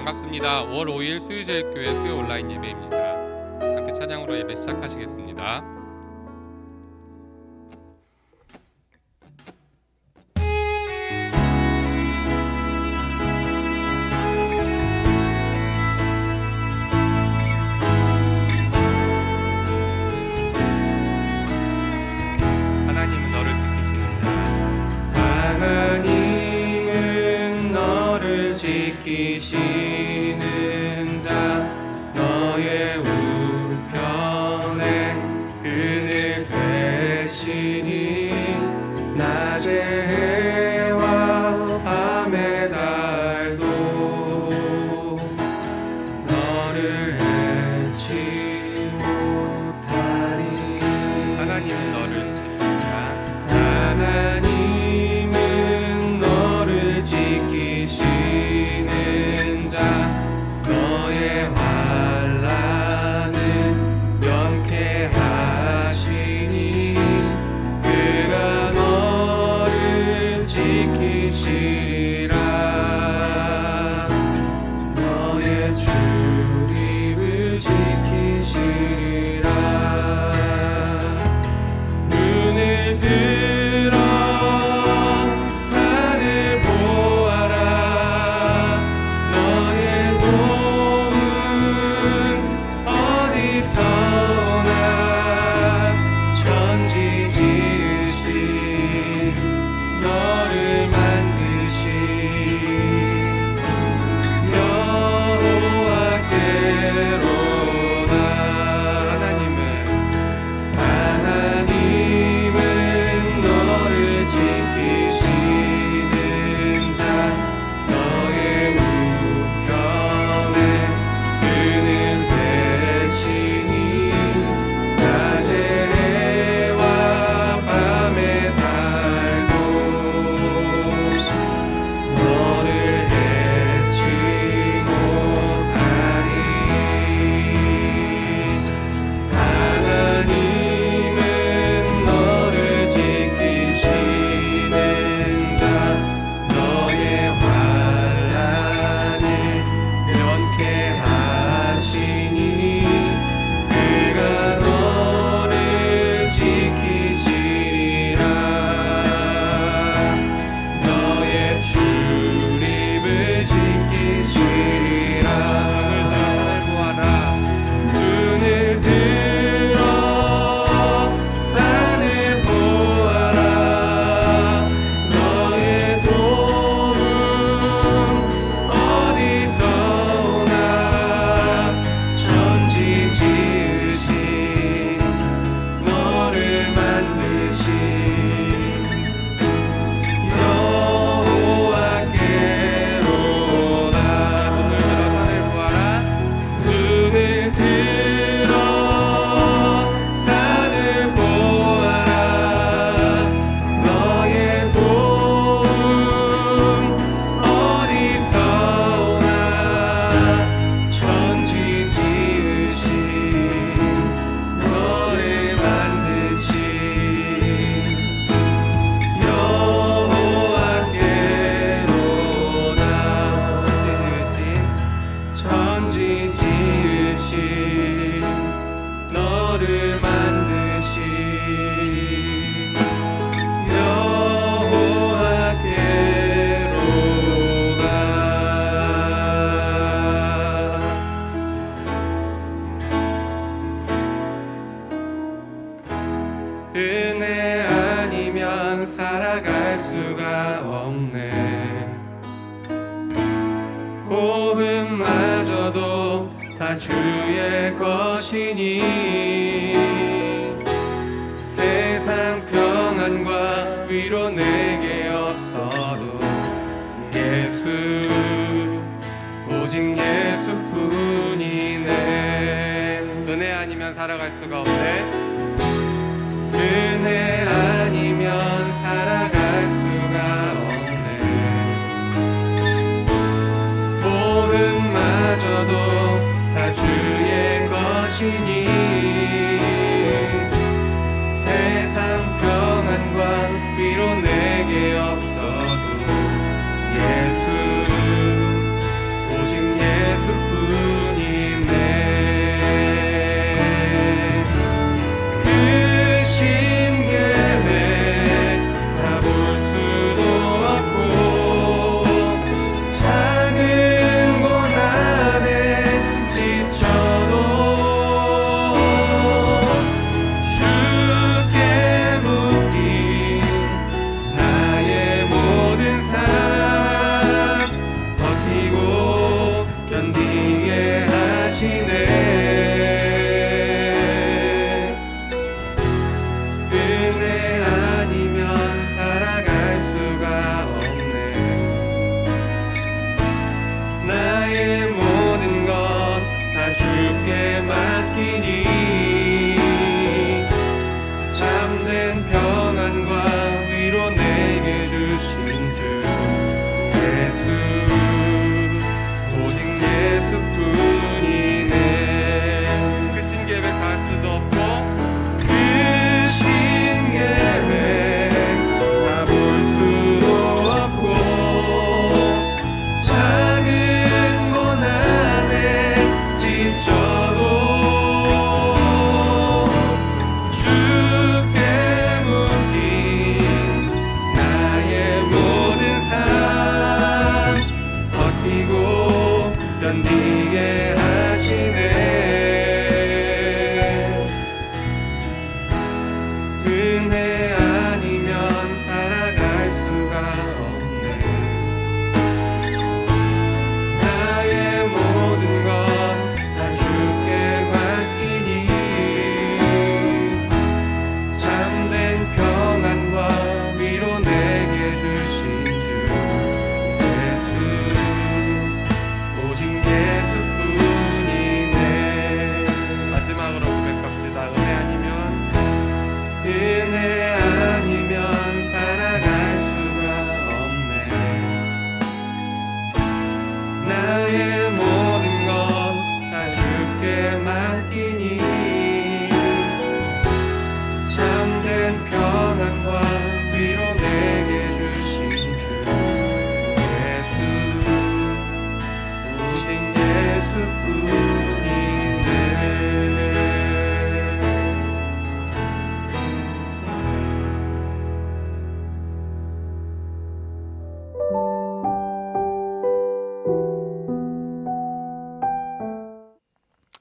반갑습니다. 5월 5일 수유제일교회 수요 온라인 예배입니다. 함께 찬양으로 예배 시작하시겠습니다. 하나님은 너를 지키시는 자. 하나님은 너를 지키시는 자, 너의 우편에 그늘 되시니 낮의 해와 밤의 달도 너를 해치 못하리. 하나님은 너를 지키시는 자. 하나님은 너를 지키시는 자, 너의 환난을 면케하시니 그가 너를 지키시리라. 너의 출입을 지키시리라. 눈을 들어 산을 보아라. 너의 도움은 어디서나 천지 지으신 너를 만드신 여호와께로다. 하나님은 너를 지키시는 자, 너의 우편에 그늘 되시니 낮의 해와 밤의 달도 너를 해치 못하리. 하나님은 너를 지키시는 자, 너의 환난을 면케하시니 그가 너를 지키시리라. 너의 출입을 지키시리라. 눈을 들어 산을 보아라. 너의 도움 어디서나 천지 지으신 너를 만드신 여호와께로다. 눈을 들어 산을 보아라. 너의 도움 어디서나 천지 지으신 너를 만드신 여호와께로다. 천지 지으신 너를 만드신 여호와께로다. 은혜 아니면 살아갈 수가 없네. 호흡마저도 다 주의 것이니 세상 평안과 위로 내게 없어도 예수, 오직 예수뿐이네. 은혜 아니면 살아갈 수가 없네. 은혜 아니면 살아갈 수가 없네. 호흡마저도 다 주의 것이니 세상 평안과 위로 내게 없어도 예수, 오직 예수 주께 맡기니 참된 평안과 위로 내게 주신 주 예수 오직 예수뿐이네. 그 신계획 다 할 수도 없고 그 신계획 다 볼 수도 없고 작은 고난에 지쳐도 주께 묶인 나의 모든 삶 버티고 견디게 하시네. 은혜 아니면 살아갈 수가 없네. 나의 모든 것 다 주께 맡기니 참된 평안과 위로 내게 주신 주 예수 오직 예수뿐이네. 마지막으로 고백합시다. 은혜 아니면 살아갈 수가 없네. 나의 모든 것 다 주께 맡기니 참된 평안과 위로 내게 주신 주 예수 오직 예수뿐이네.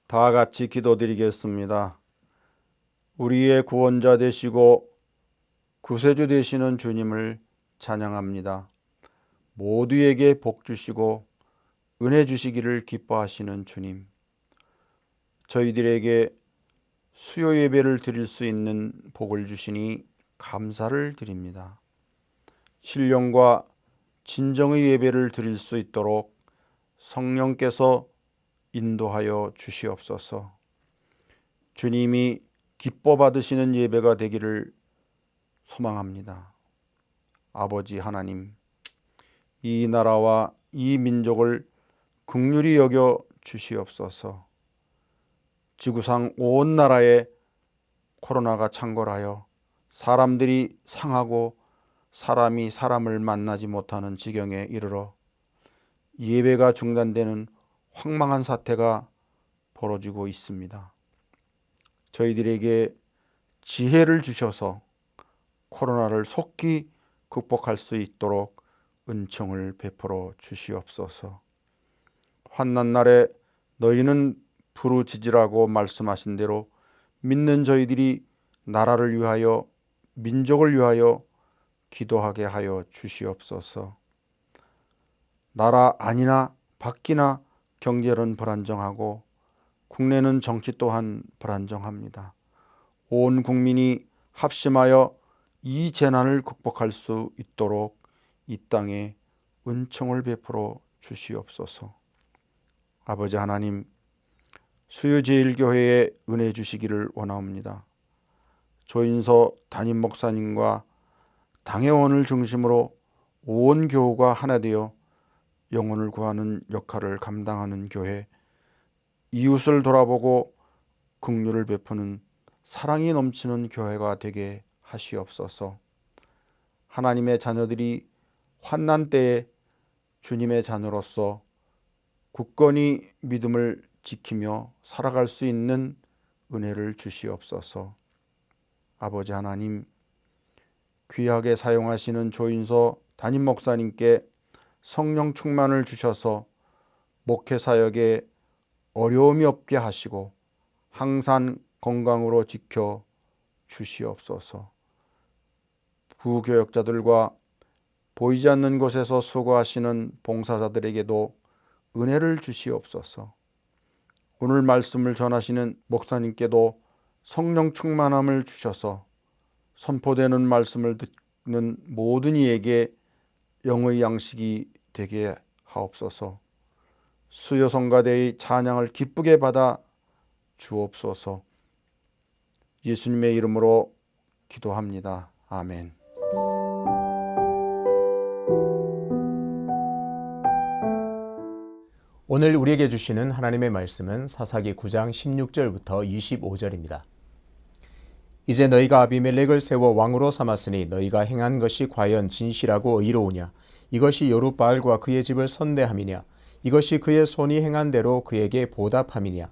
다 같이 기도드리겠습니다. 우리의 구원자 되시고 구세주 되시는 주님을 찬양합니다. 모두에게 복 주시고 은혜 주시기를 기뻐하시는 주님, 저희들에게 수요 예배를 드릴 수 있는 복을 주시니 감사를 드립니다. 신령과 진정의 예배를 드릴 수 있도록 성령께서 인도하여 주시옵소서. 주님이 기뻐 받으시는 예배가 되기를 소망합니다. 아버지 하나님, 이 나라와 이 민족을 긍휼히 여겨 주시옵소서. 지구상 온 나라에 코로나가 창궐하여 사람들이 상하고 사람이 사람을 만나지 못하는 지경에 이르러 예배가 중단되는 황망한 사태가 벌어지고 있습니다. 저희들에게 지혜를 주셔서 코로나를 속히 극복할 수 있도록 은총을 베풀어 주시옵소서. 환난 날에 너희는 부르짖으라고 말씀하신 대로 믿는 저희들이 나라를 위하여 민족을 위하여 기도하게 하여 주시옵소서. 나라 안이나 밖이나 경제는 불안정하고 국내는 정치 또한 불안정합니다. 온 국민이 합심하여 이 재난을 극복할 수 있도록 이 땅에 은총을 베풀어 주시옵소서. 아버지 하나님, 수요제일교회에 은혜 주시기를 원하옵니다. 조인서 담임 목사님과 당회원을 중심으로 온 교우가 하나 되어 영혼을 구하는 역할을 감당하는 교회, 이웃을 돌아보고 긍휼을 베푸는 사랑이 넘치는 교회가 되게 하시옵소서. 하나님의 자녀들이 환난 때에 주님의 자녀로서 굳건히 믿음을 지키며 살아갈 수 있는 은혜를 주시옵소서. 아버지 하나님, 귀하게 사용하시는 조인서 담임 목사님께 성령 충만을 주셔서 목회 사역에 어려움이 없게 하시고 항상 건강으로 지켜 주시옵소서. 부교역자들과 보이지 않는 곳에서 수고하시는 봉사자들에게도 은혜를 주시옵소서. 오늘 말씀을 전하시는 목사님께도 성령 충만함을 주셔서 선포되는 말씀을 듣는 모든 이에게 영의 양식이 되게 하옵소서. 수요 성가대의 찬양을 기쁘게 받아 주옵소서. 예수님의 이름으로 기도합니다. 아멘. 오늘 우리에게 주시는 하나님의 말씀은 사사기 9장 16절부터 25절입니다. 이제 너희가 아비멜렉을 세워 왕으로 삼았으니 너희가 행한 것이 과연 진실하고 의로우냐? 이것이 여룻바알과 그의 집을 선대함이냐? 이것이 그의 손이 행한 대로 그에게 보답함이냐?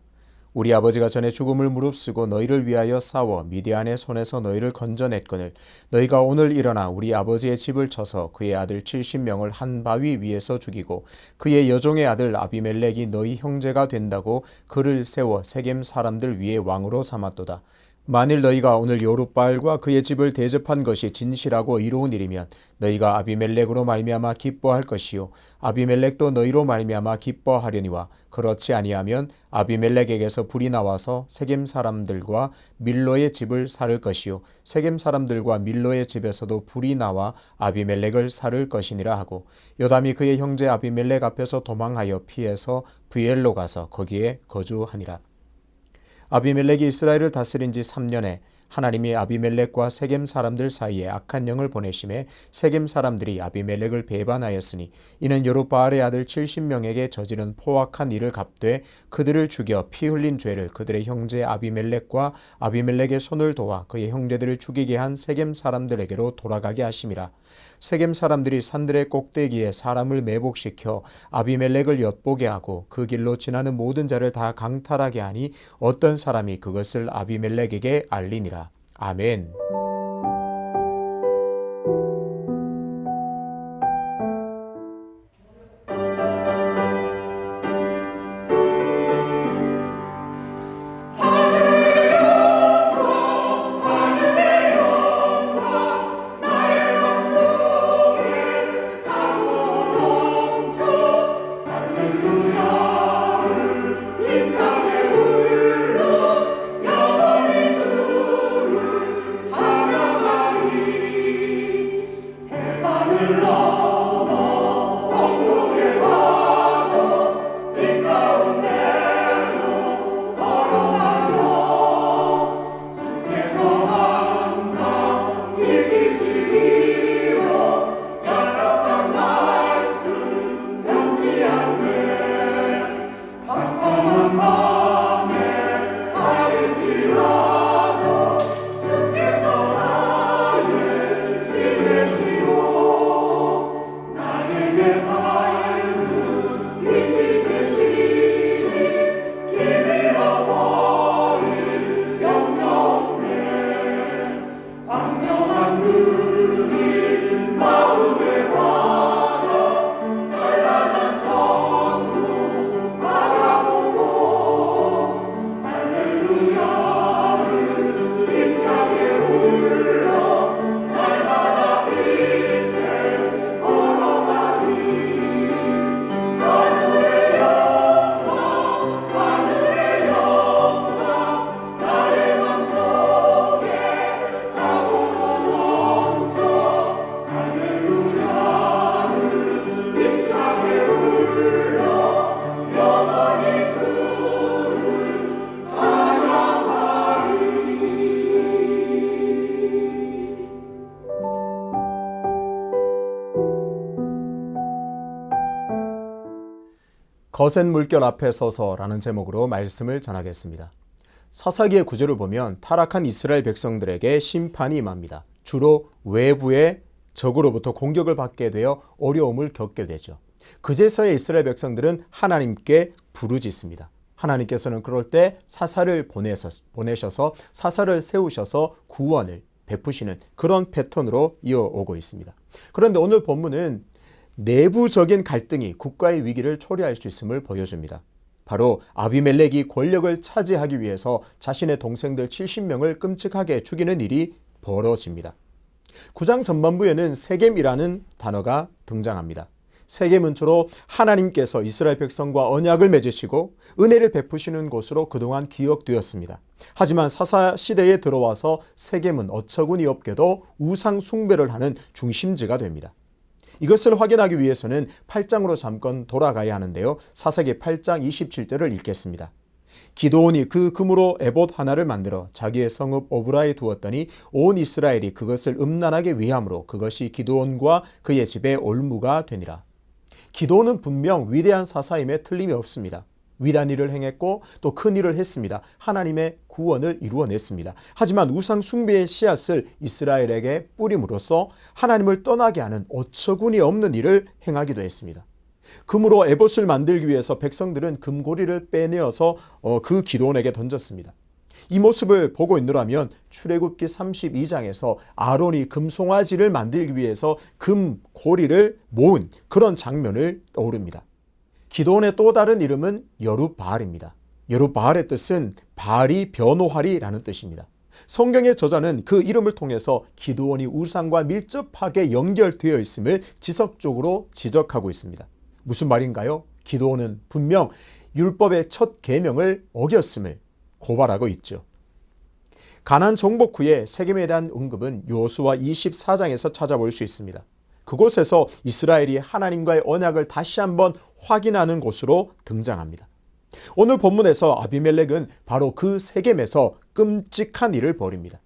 우리 아버지가 전에 죽음을 무릅쓰고 너희를 위하여 싸워 미디안의 손에서 너희를 건져냈거늘 너희가 오늘 일어나 우리 아버지의 집을 쳐서 그의 아들 70명을 한 바위 위에서 죽이고 그의 여종의 아들 아비멜렉이 너희 형제가 된다고 그를 세워 세겜 사람들 위에 왕으로 삼았도다. 만일 너희가 오늘 여룻바알과 그의 집을 대접한 것이 진실하고 의로운 일이면 너희가 아비멜렉으로 말미암아 기뻐할 것이요 아비멜렉도 너희로 말미암아 기뻐하려니와 그렇지 아니하면 아비멜렉에게서 불이 나와서 세겜 사람들과 밀로의 집을 살을 것이요 세겜 사람들과 밀로의 집에서도 불이 나와 아비멜렉을 살을 것이니라 하고 요담이 그의 형제 아비멜렉 앞에서 도망하여 피해서 브엘로 가서 거기에 거주하니라. 아비멜렉이 이스라엘을 다스린 지 3년에 하나님이 아비멜렉과 세겜 사람들 사이에 악한 영을 보내심에 세겜 사람들이 아비멜렉을 배반하였으니 이는 여룻바알의 아들 70명에게 저지른 포악한 일을 갚되 그들을 죽여 피 흘린 죄를 그들의 형제 아비멜렉과 아비멜렉의 손을 도와 그의 형제들을 죽이게 한 세겜 사람들에게로 돌아가게 하심이라. 세겜 사람들이 산들의 꼭대기에 사람을 매복시켜 아비멜렉을 엿보게 하고 그 길로 지나는 모든 자를 다 강탈하게 하니 어떤 사람이 그것을 아비멜렉에게 알리니라. 아멘. 거센 물결 앞에 서서라는 제목으로 말씀을 전하겠습니다. 사사기의 구절을 보면 타락한 이스라엘 백성들에게 심판이 임합니다. 주로 외부의 적으로부터 공격을 받게 되어 어려움을 겪게 되죠. 그제서야 이스라엘 백성들은 하나님께 부르짖습니다. 하나님께서는 그럴 때 사사를 보내셔서 사사를 세우셔서 구원을 베푸시는 그런 패턴으로 이어오고 있습니다. 그런데 오늘 본문은 내부적인 갈등이 국가의 위기를 초래할 수 있음을 보여줍니다. 바로 아비멜렉이 권력을 차지하기 위해서 자신의 동생들 70명을 끔찍하게 죽이는 일이 벌어집니다. 9장 전반부에는 세겜이라는 단어가 등장합니다. 세겜은 주로 하나님께서 이스라엘 백성과 언약을 맺으시고 은혜를 베푸시는 곳으로 그동안 기억되었습니다. 하지만 사사 시대에 들어와서 세겜은 어처구니 없게도 우상 숭배를 하는 중심지가 됩니다. 이것을 확인하기 위해서는 8장으로 잠깐 돌아가야 하는데요. 사사기 8장 27절을 읽겠습니다. 기드온이 그 금으로 에봇 하나를 만들어 자기의 성읍 오브라에 두었더니 온 이스라엘이 그것을 음란하게 위함으로 그것이 기드온과 그의 집의 올무가 되니라. 기드온은 분명 위대한 사사임에 틀림이 없습니다. 위대한 일을 행했고 또 큰 일을 했습니다. 하나님의 구원을 이루어냈습니다. 하지만 우상 숭배의 씨앗을 이스라엘에게 뿌림으로써 하나님을 떠나게 하는 어처구니 없는 일을 행하기도 했습니다. 금으로 에봇을 만들기 위해서 백성들은 금고리를 빼내어서 그 기드온에게 던졌습니다. 이 모습을 보고 있노라면 출애굽기 32장에서 아론이 금송아지를 만들기 위해서 금고리를 모은 그런 장면을 떠오릅니다. 기드온의 또 다른 이름은 여룻바알입니다. 여룻바알의 뜻은 바알이 변호하리라는 뜻입니다. 성경의 저자는 그 이름을 통해서 기드온이 우상과 밀접하게 연결되어 있음을 지속적으로 지적하고 있습니다. 무슨 말인가요? 기드온은 분명 율법의 첫 계명을 어겼음을 고발하고 있죠. 가나안 정복 후에 세겜에 대한 언급은 여호수아 24장에서 찾아볼 수 있습니다. 그곳에서 이스라엘이 하나님과의 언약을 다시 한번 확인하는 곳으로 등장합니다. 오늘 본문에서 아비멜렉은 바로 그 세겜에서 끔찍한 일을 벌입니다.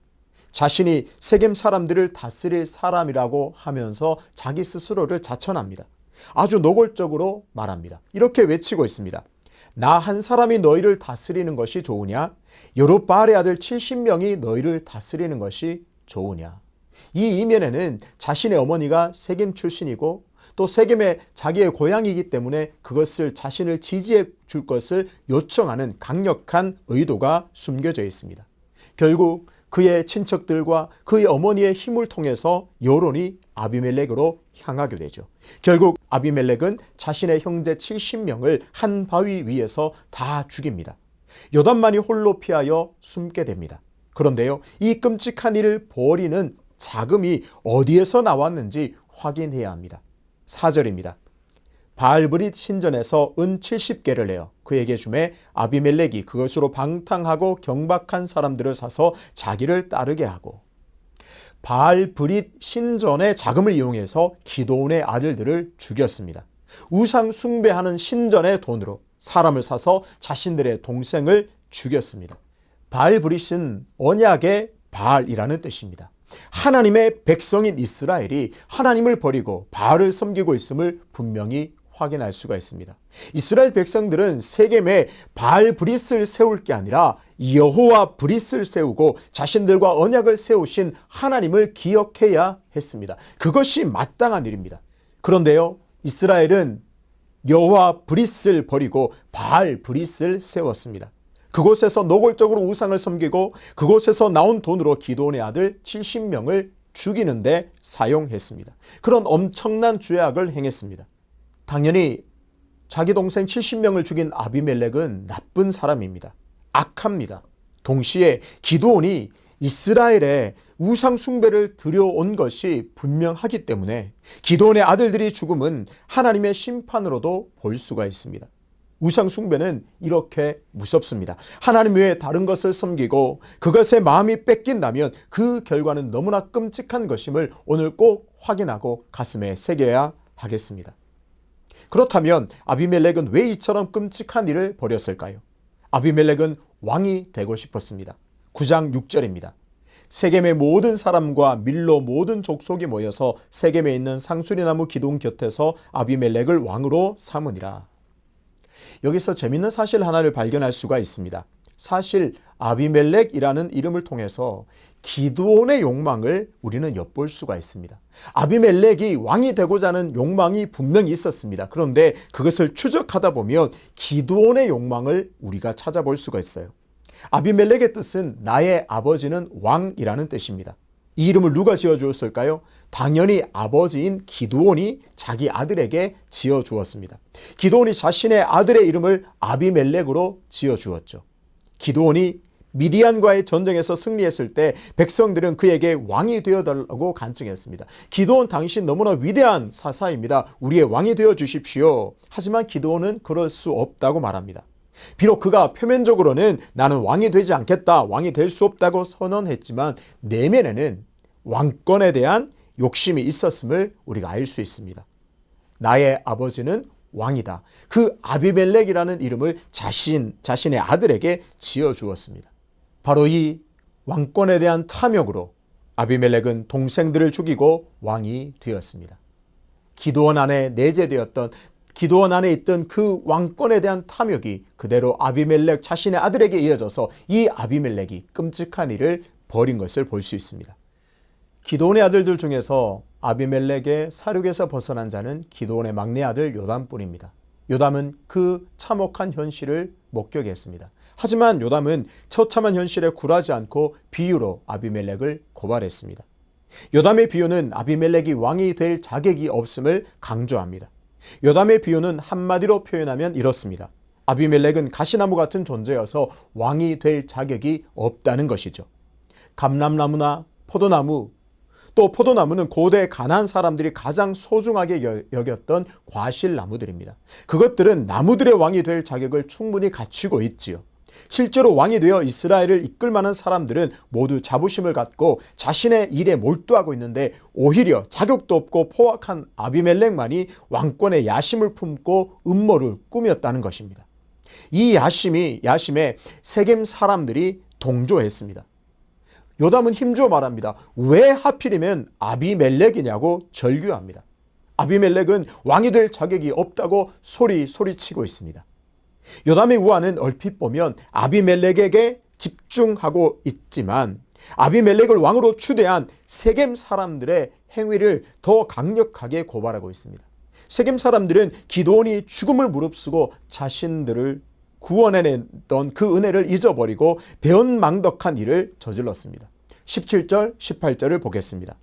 자신이 세겜 사람들을 다스릴 사람이라고 하면서 자기 스스로를 자천합니다. 아주 노골적으로 말합니다. 이렇게 외치고 있습니다. 나 한 사람이 너희를 다스리는 것이 좋으냐? 여룻바알의 아들 70명이 너희를 다스리는 것이 좋으냐? 이 이면에는 자신의 어머니가 세겜 출신이고 또 세겜의 자기의 고향이기 때문에 그것을 자신을 지지해 줄 것을 요청하는 강력한 의도가 숨겨져 있습니다. 결국 그의 친척들과 그의 어머니의 힘을 통해서 여론이 아비멜렉으로 향하게 되죠. 결국 아비멜렉은 자신의 형제 70명을 한 바위 위에서 다 죽입니다. 요단만이 홀로 피하여 숨게 됩니다. 그런데요, 이 끔찍한 일을 벌이는 자금이 어디에서 나왔는지 확인해야 합니다. 4절입니다. 바알브릿 신전에서 은 70개를 내어 그에게 주매 아비멜렉이 그것으로 방탕하고 경박한 사람들을 사서 자기를 따르게 하고, 바알브릿 신전의 자금을 이용해서 기드온의 아들들을 죽였습니다. 우상 숭배하는 신전의 돈으로 사람을 사서 자신들의 동생을 죽였습니다. 바알브릿은 언약의 바알이라는 뜻입니다. 하나님의 백성인 이스라엘이 하나님을 버리고 바알을 섬기고 있음을 분명히 확인할 수가 있습니다. 이스라엘 백성들은 세겜에 바알 브릿을 세울 게 아니라 여호와 브릿을 세우고 자신들과 언약을 세우신 하나님을 기억해야 했습니다. 그것이 마땅한 일입니다. 그런데요, 이스라엘은 여호와 브릿을 버리고 바알 브릿을 세웠습니다. 그곳에서 노골적으로 우상을 섬기고 그곳에서 나온 돈으로 기드온의 아들 70명을 죽이는데 사용했습니다. 그런 엄청난 죄악을 행했습니다. 당연히 자기 동생 70명을 죽인 아비멜렉은 나쁜 사람입니다. 악합니다. 동시에 기드온이 이스라엘에 우상 숭배를 들여온 것이 분명하기 때문에 기드온의 아들들이 죽음은 하나님의 심판으로도 볼 수가 있습니다. 우상 숭배는 이렇게 무섭습니다. 하나님 외에 다른 것을 섬기고 그것에 마음이 뺏긴다면 그 결과는 너무나 끔찍한 것임을 오늘 꼭 확인하고 가슴에 새겨야 하겠습니다. 그렇다면 아비멜렉은 왜 이처럼 끔찍한 일을 벌였을까요? 아비멜렉은 왕이 되고 싶었습니다. 9장 6절입니다. 세겜의 모든 사람과 밀로 모든 족속이 모여서 세겜에 있는 상수리나무 기둥 곁에서 아비멜렉을 왕으로 삼으니라. 여기서 재밌는 사실 하나를 발견할 수가 있습니다. 사실 아비멜렉이라는 이름을 통해서 기드온의 욕망을 우리는 엿볼 수가 있습니다. 아비멜렉이 왕이 되고자 하는 욕망이 분명히 있었습니다. 그런데 그것을 추적하다 보면 기드온의 욕망을 우리가 찾아볼 수가 있어요. 아비멜렉의 뜻은 나의 아버지는 왕이라는 뜻입니다. 이 이름을 누가 지어주었을까요? 당연히 아버지인 기드온이 자기 아들에게 지어주었습니다. 기드온이 자신의 아들의 이름을 아비멜렉으로 지어주었죠. 기드온이 미디안과의 전쟁에서 승리했을 때 백성들은 그에게 왕이 되어달라고 간청했습니다. 기드온 당신 너무나 위대한 사사입니다. 우리의 왕이 되어 주십시오. 하지만 기드온은 그럴 수 없다고 말합니다. 비록 그가 표면적으로는 나는 왕이 되지 않겠다, 왕이 될 수 없다고 선언했지만 내면에는 왕권에 대한 욕심이 있었음을 우리가 알 수 있습니다. 나의 아버지는 왕이다. 그 아비멜렉이라는 이름을 자신의 아들에게 지어주었습니다. 바로 이 왕권에 대한 탐욕으로 아비멜렉은 동생들을 죽이고 왕이 되었습니다. 기드온 안에 내재되었던 기드온 안에 있던 그 왕권에 대한 탐욕이 그대로 아비멜렉 자신의 아들에게 이어져서 이 아비멜렉이 끔찍한 일을 벌인 것을 볼 수 있습니다. 기드온의 아들들 중에서 아비멜렉의 사륙에서 벗어난 자는 기드온의 막내 아들 요담뿐입니다. 요담은 그 참혹한 현실을 목격했습니다. 하지만 요담은 처참한 현실에 굴하지 않고 비유로 아비멜렉을 고발했습니다. 요담의 비유는 아비멜렉이 왕이 될 자격이 없음을 강조합니다. 요담의 비유는 한마디로 표현하면 이렇습니다. 아비멜렉은 가시나무 같은 존재여서 왕이 될 자격이 없다는 것이죠. 감람나무나 포도나무, 또 포도나무는 고대 가나안 사람들이 가장 소중하게 여겼던 과실나무들입니다. 그것들은 나무들의 왕이 될 자격을 충분히 갖추고 있지요. 실제로 왕이 되어 이스라엘을 이끌 만한 사람들은 모두 자부심을 갖고 자신의 일에 몰두하고 있는데 오히려 자격도 없고 포악한 아비멜렉만이 왕권의 야심을 품고 음모를 꾸몄다는 것입니다. 이 야심에 세겜 사람들이 동조했습니다. 요담은 힘주어 말합니다. 왜 하필이면 아비멜렉이냐고 절규합니다. 아비멜렉은 왕이 될 자격이 없다고 소리치고 있습니다. 요담의 우화는 얼핏 보면 아비멜렉에게 집중하고 있지만 아비멜렉을 왕으로 추대한 세겜 사람들의 행위를 더 강력하게 고발하고 있습니다. 세겜 사람들은 기드온이 죽음을 무릅쓰고 자신들을 구원해냈던 그 은혜를 잊어버리고 배은망덕한 일을 저질렀습니다. 17절, 18절을 보겠습니다.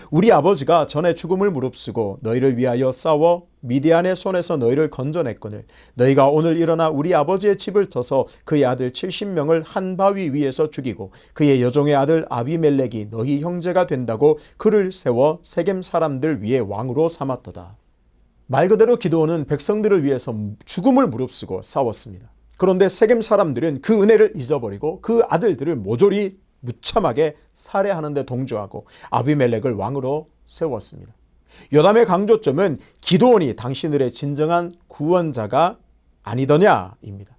우리 아버지가 전에 죽음을 무릅쓰고 너희를 위하여 싸워 미디안의 손에서 너희를 건져냈거늘 너희가 오늘 일어나 우리 아버지의 집을 쳐서 그의 아들 70명을 한 바위 위에서 죽이고 그의 여종의 아들 아비멜렉이 너희 형제가 된다고 그를 세워 세겜 사람들 위에 왕으로 삼았도다. 말 그대로 기드온은 백성들을 위해서 죽음을 무릅쓰고 싸웠습니다. 그런데 세겜 사람들은 그 은혜를 잊어버리고 그 아들들을 모조리 무참하게 살해하는 데 동조하고 아비멜렉을 왕으로 세웠습니다. 요담의 강조점은 기드온이 당신들의 진정한 구원자가 아니더냐입니다.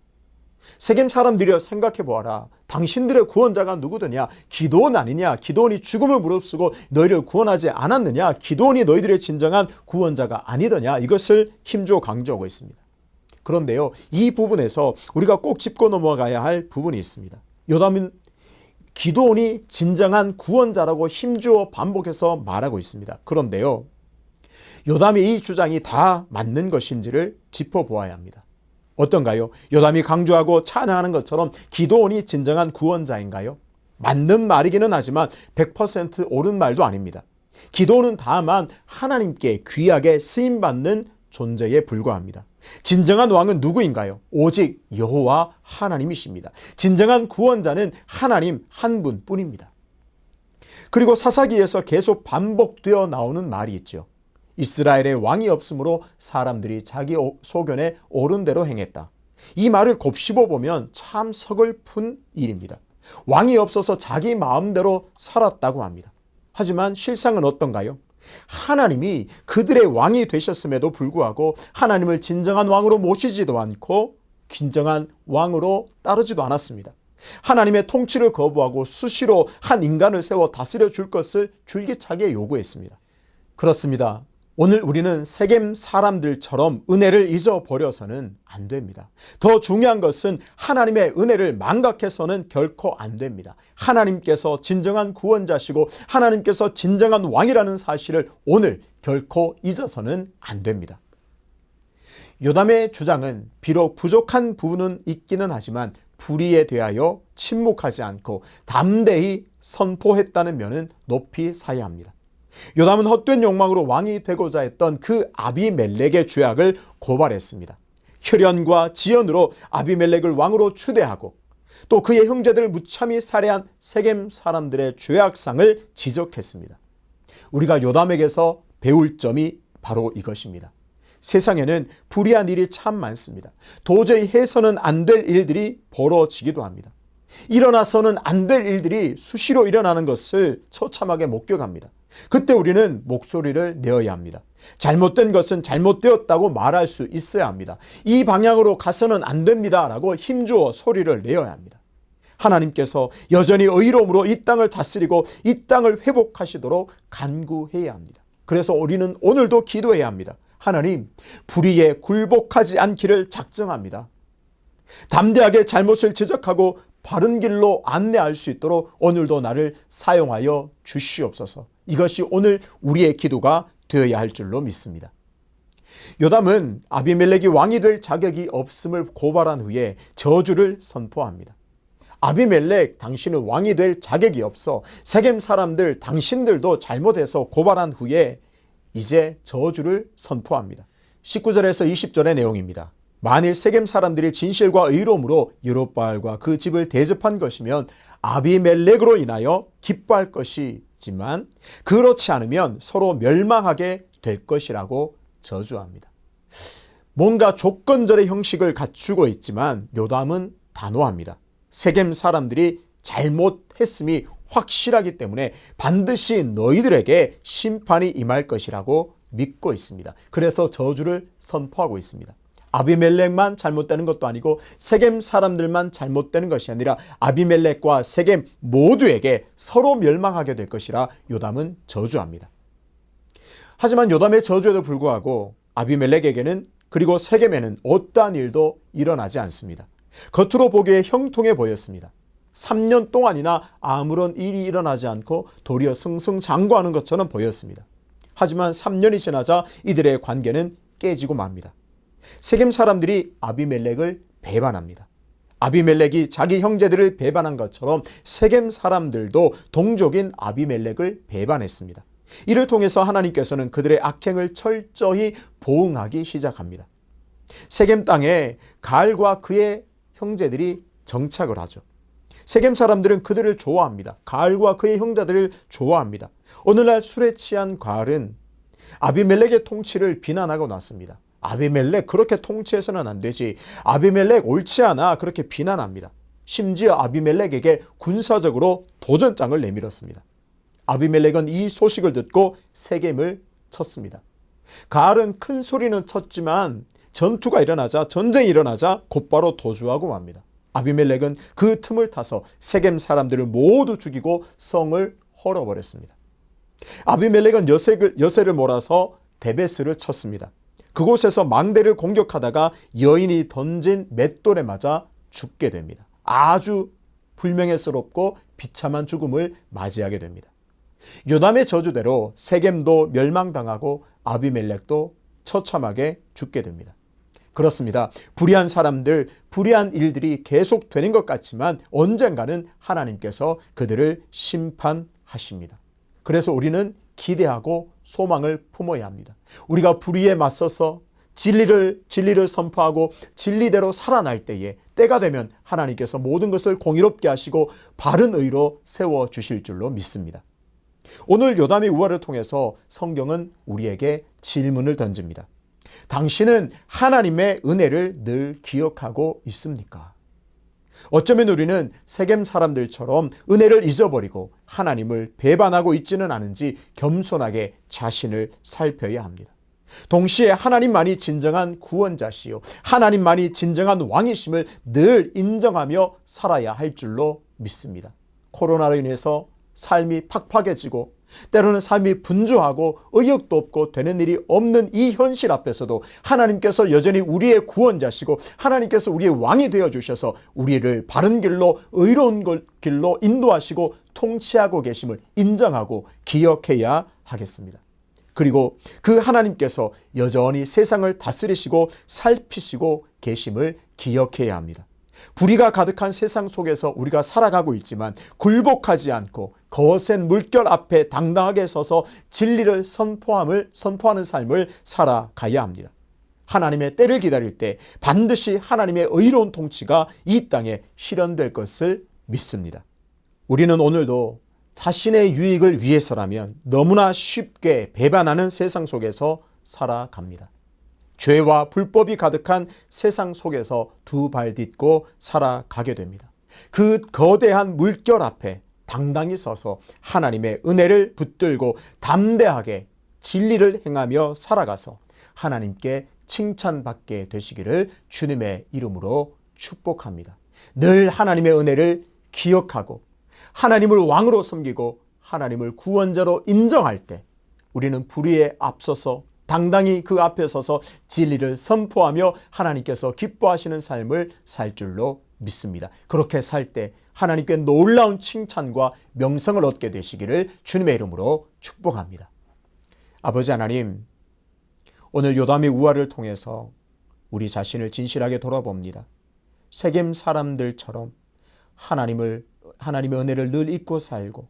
세겜 사람들이여 생각해 보아라. 당신들의 구원자가 누구더냐? 기드온 아니냐? 기드온이 죽음을 무릅쓰고 너희를 구원하지 않았느냐? 기드온이 너희들의 진정한 구원자가 아니더냐? 이것을 힘주어 강조하고 있습니다. 그런데요, 이 부분에서 우리가 꼭 짚고 넘어가야 할 부분이 있습니다. 요담은 기드온이 진정한 구원자라고 힘주어 반복해서 말하고 있습니다. 그런데요, 요담의 이 주장이 다 맞는 것인지를 짚어보아야 합니다. 어떤가요? 요담이 강조하고 찬양하는 것처럼 기드온이 진정한 구원자인가요? 맞는 말이기는 하지만 100% 옳은 말도 아닙니다. 기드온은 다만 하나님께 귀하게 쓰임받는 존재에 불과합니다. 진정한 왕은 누구인가요? 오직 여호와 하나님이십니다. 진정한 구원자는 하나님 한 분뿐입니다. 그리고 사사기에서 계속 반복되어 나오는 말이 있죠. 이스라엘의 왕이 없으므로 사람들이 자기 소견에 옳은 대로 행했다. 이 말을 곱씹어 보면 참 서글픈 일입니다. 왕이 없어서 자기 마음대로 살았다고 합니다. 하지만 실상은 어떤가요? 하나님이 그들의 왕이 되셨음에도 불구하고 하나님을 진정한 왕으로 모시지도 않고 진정한 왕으로 따르지도 않았습니다. 하나님의 통치를 거부하고 수시로 한 인간을 세워 다스려 줄 것을 줄기차게 요구했습니다. 그렇습니다. 오늘 우리는 세겜 사람들처럼 은혜를 잊어버려서는 안 됩니다. 더 중요한 것은 하나님의 은혜를 망각해서는 결코 안 됩니다. 하나님께서 진정한 구원자시고 하나님께서 진정한 왕이라는 사실을 오늘 결코 잊어서는 안 됩니다. 요담의 주장은 비록 부족한 부분은 있기는 하지만 불의에 대하여 침묵하지 않고 담대히 선포했다는 면은 높이 사야 합니다. 요담은 헛된 욕망으로 왕이 되고자 했던 그 아비멜렉의 죄악을 고발했습니다. 혈연과 지연으로 아비멜렉을 왕으로 추대하고 또 그의 형제들을 무참히 살해한 세겜 사람들의 죄악상을 지적했습니다. 우리가 요담에게서 배울 점이 바로 이것입니다. 세상에는 불의한 일이 참 많습니다. 도저히 해서는 안 될 일들이 벌어지기도 합니다. 일어나서는 안 될 일들이 수시로 일어나는 것을 처참하게 목격합니다. 그때 우리는 목소리를 내어야 합니다. 잘못된 것은 잘못되었다고 말할 수 있어야 합니다. 이 방향으로 가서는 안 됩니다 라고 힘주어 소리를 내어야 합니다. 하나님께서 여전히 의로움으로 이 땅을 다스리고 이 땅을 회복하시도록 간구해야 합니다. 그래서 우리는 오늘도 기도해야 합니다. 하나님, 불의에 굴복하지 않기를 작정합니다. 담대하게 잘못을 지적하고 바른 길로 안내할 수 있도록 오늘도 나를 사용하여 주시옵소서. 이것이 오늘 우리의 기도가 되어야 할 줄로 믿습니다. 요담은 아비멜렉이 왕이 될 자격이 없음을 고발한 후에 저주를 선포합니다. 아비멜렉, 당신은 왕이 될 자격이 없어. 세겜 사람들, 당신들도 잘못해서 고발한 후에 이제 저주를 선포합니다. 19절에서 20절의 내용입니다. 만일 세겜 사람들이 진실과 의로움으로 여롯바알과 그 집을 대접한 것이면 아비멜렉으로 인하여 기뻐할 것이지만 그렇지 않으면 서로 멸망하게 될 것이라고 저주합니다. 뭔가 조건절의 형식을 갖추고 있지만 요담은 단호합니다. 세겜 사람들이 잘못했음이 확실하기 때문에 반드시 너희들에게 심판이 임할 것이라고 믿고 있습니다. 그래서 저주를 선포하고 있습니다. 아비멜렉만 잘못되는 것도 아니고 세겜 사람들만 잘못되는 것이 아니라 아비멜렉과 세겜 모두에게 서로 멸망하게 될 것이라 요담은 저주합니다. 하지만 요담의 저주에도 불구하고 아비멜렉에게는 그리고 세겜에는 어떠한 일도 일어나지 않습니다. 겉으로 보기에 형통해 보였습니다. 3년 동안이나 아무런 일이 일어나지 않고 도리어 승승장구하는 것처럼 보였습니다. 하지만 3년이 지나자 이들의 관계는 깨지고 맙니다. 세겜 사람들이 아비멜렉을 배반합니다. 아비멜렉이 자기 형제들을 배반한 것처럼 세겜 사람들도 동족인 아비멜렉을 배반했습니다. 이를 통해서 하나님께서는 그들의 악행을 철저히 보응하기 시작합니다. 세겜 땅에 가알과 그의 형제들이 정착을 하죠. 세겜 사람들은 그들을 좋아합니다. 가알과 그의 형제들을 좋아합니다. 오늘날 술에 취한 가알은 아비멜렉의 통치를 비난하고 났습니다. 아비멜렉 그렇게 통치해서는 안 되지. 아비멜렉 옳지 않아. 그렇게 비난합니다. 심지어 아비멜렉에게 군사적으로 도전장을 내밀었습니다. 아비멜렉은 이 소식을 듣고 세겜을 쳤습니다. 가알은 큰 소리는 쳤지만 전투가 일어나자, 전쟁이 일어나자 곧바로 도주하고 맙니다. 아비멜렉은 그 틈을 타서 세겜 사람들을 모두 죽이고 성을 헐어버렸습니다. 아비멜렉은 여세를 몰아서 데베스를 쳤습니다. 그곳에서 망대를 공격하다가 여인이 던진 맷돌에 맞아 죽게 됩니다. 아주 불명예스럽고 비참한 죽음을 맞이하게 됩니다. 요담의 저주대로 세겜도 멸망당하고 아비멜렉도 처참하게 죽게 됩니다. 그렇습니다. 불의한 사람들, 불의한 일들이 계속되는 것 같지만 언젠가는 하나님께서 그들을 심판하십니다. 그래서 우리는 기대하고 소망을 품어야 합니다. 우리가 불의에 맞서서 진리를 선포하고 진리대로 살아날 때에 때가 되면 하나님께서 모든 것을 공의롭게 하시고 바른 의로 세워주실 줄로 믿습니다. 오늘 요담의 우화를 통해서 성경은 우리에게 질문을 던집니다. 당신은 하나님의 은혜를 늘 기억하고 있습니까? 어쩌면 우리는 세겜 사람들처럼 은혜를 잊어버리고 하나님을 배반하고 있지는 않은지 겸손하게 자신을 살펴야 합니다. 동시에 하나님만이 진정한 구원자시요 하나님만이 진정한 왕이심을 늘 인정하며 살아야 할 줄로 믿습니다. 코로나로 인해서 삶이 팍팍해지고 때로는 삶이 분주하고 의욕도 없고 되는 일이 없는 이 현실 앞에서도 하나님께서 여전히 우리의 구원자시고 하나님께서 우리의 왕이 되어주셔서 우리를 바른 길로 의로운 길로 인도하시고 통치하고 계심을 인정하고 기억해야 하겠습니다. 그리고 그 하나님께서 여전히 세상을 다스리시고 살피시고 계심을 기억해야 합니다. 불의가 가득한 세상 속에서 우리가 살아가고 있지만 굴복하지 않고 거센 물결 앞에 당당하게 서서 진리를 선포하는 삶을 살아가야 합니다. 하나님의 때를 기다릴 때 반드시 하나님의 의로운 통치가 이 땅에 실현될 것을 믿습니다. 우리는 오늘도 자신의 유익을 위해서라면 너무나 쉽게 배반하는 세상 속에서 살아갑니다. 죄와 불법이 가득한 세상 속에서 두 발 딛고 살아가게 됩니다. 그 거대한 물결 앞에 당당히 서서 하나님의 은혜를 붙들고 담대하게 진리를 행하며 살아가서 하나님께 칭찬받게 되시기를 주님의 이름으로 축복합니다. 늘 하나님의 은혜를 기억하고 하나님을 왕으로 섬기고 하나님을 구원자로 인정할 때 우리는 불의에 앞서서 당당히 그 앞에 서서 진리를 선포하며 하나님께서 기뻐하시는 삶을 살 줄로 믿습니다. 그렇게 살 때 하나님께 놀라운 칭찬과 명성을 얻게 되시기를 주님의 이름으로 축복합니다. 아버지 하나님, 오늘 요담의 우화를 통해서 우리 자신을 진실하게 돌아봅니다. 세겜 사람들처럼 하나님의 은혜를 늘 잊고 살고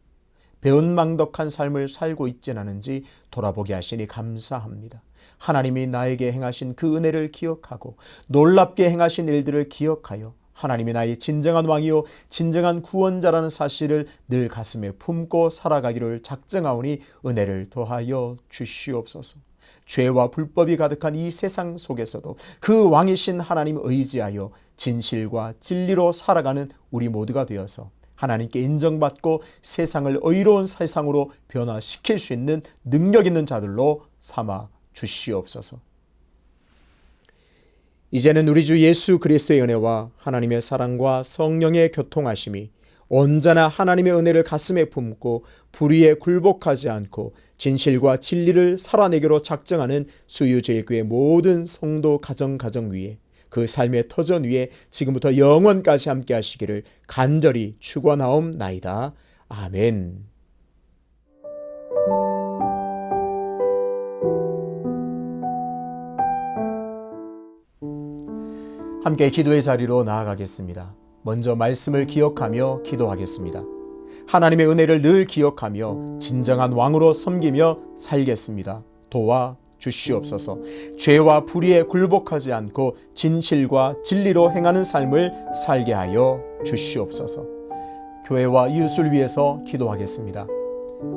배은망덕한 삶을 살고 있진 않은지 돌아보게 하시니 감사합니다. 하나님이 나에게 행하신 그 은혜를 기억하고 놀랍게 행하신 일들을 기억하여 하나님이 나의 진정한 왕이요 진정한 구원자라는 사실을 늘 가슴에 품고 살아가기를 작정하오니 은혜를 더하여 주시옵소서. 죄와 불법이 가득한 이 세상 속에서도 그 왕이신 하나님 의지하여 진실과 진리로 살아가는 우리 모두가 되어서 하나님께 인정받고 세상을 의로운 세상으로 변화시킬 수 있는 능력 있는 자들로 삼아 주시옵소서. 이제는 우리 주 예수 그리스도의 은혜와 하나님의 사랑과 성령의 교통하심이 언제나 하나님의 은혜를 가슴에 품고 불의에 굴복하지 않고 진실과 진리를 살아내기로 작정하는 수유제일교회 모든 성도 가정 위에 그 삶의 터전 위에 지금부터 영원까지 함께 하시기를 간절히 축원하옵나이다. 아멘. 함께 기도의 자리로 나아가겠습니다. 먼저 말씀을 기억하며 기도하겠습니다. 하나님의 은혜를 늘 기억하며 진정한 왕으로 섬기며 살겠습니다. 도와 주시옵소서. 죄와 불의에 굴복하지 않고 진실과 진리로 행하는 삶을 살게 하여 주시옵소서. 교회와 이웃을 위해서 기도하겠습니다.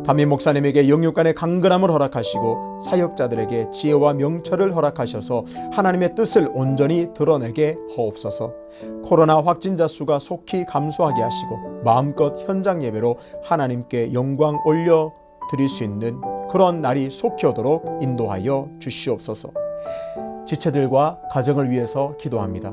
담임 목사님에게 영육간의 강건함을 허락하시고 사역자들에게 지혜와 명철을 허락하셔서 하나님의 뜻을 온전히 드러내게 하옵소서. 코로나 확진자 수가 속히 감소하게 하시고 마음껏 현장 예배로 하나님께 영광 올려 드릴 수 있는 그런 날이 속히 오도록 인도하여 주시옵소서. 지체들과 가정을 위해서 기도합니다.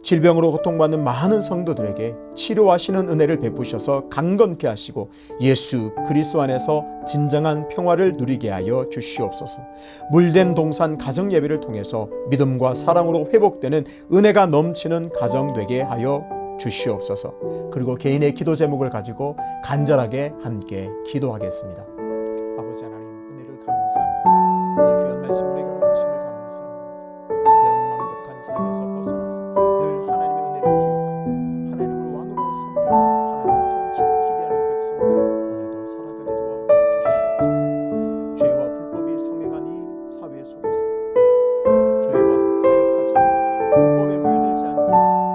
질병으로 고통받는 많은 성도들에게 치료하시는 은혜를 베푸셔서 강건케 하시고 예수 그리스도 안에서 진정한 평화를 누리게 하여 주시옵소서. 물된 동산 가정 예배를 통해서 믿음과 사랑으로 회복되는 은혜가 넘치는 가정 되게 하여 주시옵소서. 그리고 개인의 기도 제목을 가지고 간절하게 함께 기도하겠습니다. 아버지 하나님, 은혜를 감사합니다. 오늘 귀한 말씀 우리가 허락하심을 감사합니다. 배은망덕한 삶에서 벗어나서 늘 하나님의 은혜를 기억하고 하나님을 왕으로 섬기고 하나님의 통치를 기대하는 백성으로 오늘도 살아가게 도와주시옵소서. 죄와 불법이 성행한 이 사회 속에서 죄와 타협하지 않고 불법에 물들지 않게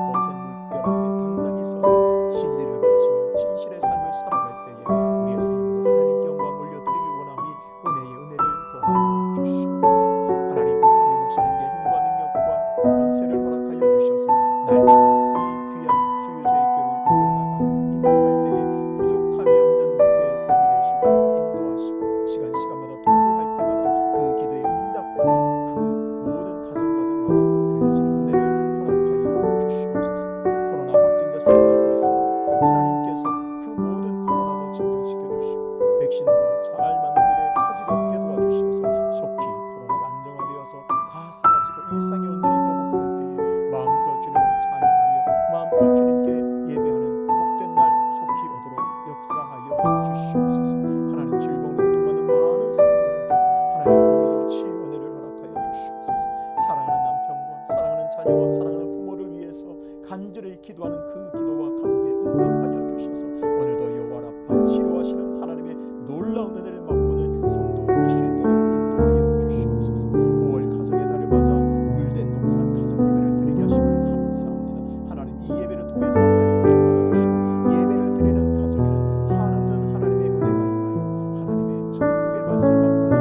거센 물결 앞에 당당히 서서 진리를 외치며 진실의 삶을 살아갈 때에 우리의 삶으로 하나님께 영광 올려드리길 원하오니 은혜를 더하여 주시옵소서. 하나님, 담임 목사님께 힘과 능력과 권세를 허락하여 주셔서 날마다 이 귀한 수유제일교회를 이끌어나가며 인도할 때에 부족함이 없는 목회의 삶이 될 수 있도록 인도하시고 시간마다 돌보할 때마다 그 기도에 응답하니 그 모든 가정마다 들려지는 은혜를 허락하여 주시옵소서. 코로나 확진자 수가 늘고 있습니다. 하나님께서 그 모든 코로나도 진정시켜 주시고 백신도 잘 맞는 일에 차질이 없게 도와주셔서 속히 코로나가 안정화되어서 다 사라지고 일상이 온전히 회복될 때에 마음껏 주님을 찬양하며 마음껏 주님께 예배하는 복된 날 속히 오도록 역사하여 주시옵소서. 하나님, 질병으로 고통받는 많은 성도들에게 하나님 오늘도 치유 은혜를 허락하여 주시옵소서. 사랑하는 남편과 사랑하는 자녀와 사랑하는 부모를 위해서 간절히 기도하는 그 기도와 간구에 응답하여 주셔서 오늘도 여호와 라파 치료하시는 하나님의 놀라운 은혜를 맛보는 성도 될 수 있도록 인도하여 주시옵소서. 5월 가정의 달을 맞아 물된 동산 가정 예배를 드리게 하심을 감사합니다. 하나님, 이 예배를 통해서 하나님 받아주시고 예배를 드리는 가정에는 한없는 하나님의 은혜가 임하여 하나님의 천국의 맛을 맛보는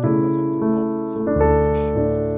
복된 가정들로 삼아 주시옵소서.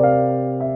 아멘.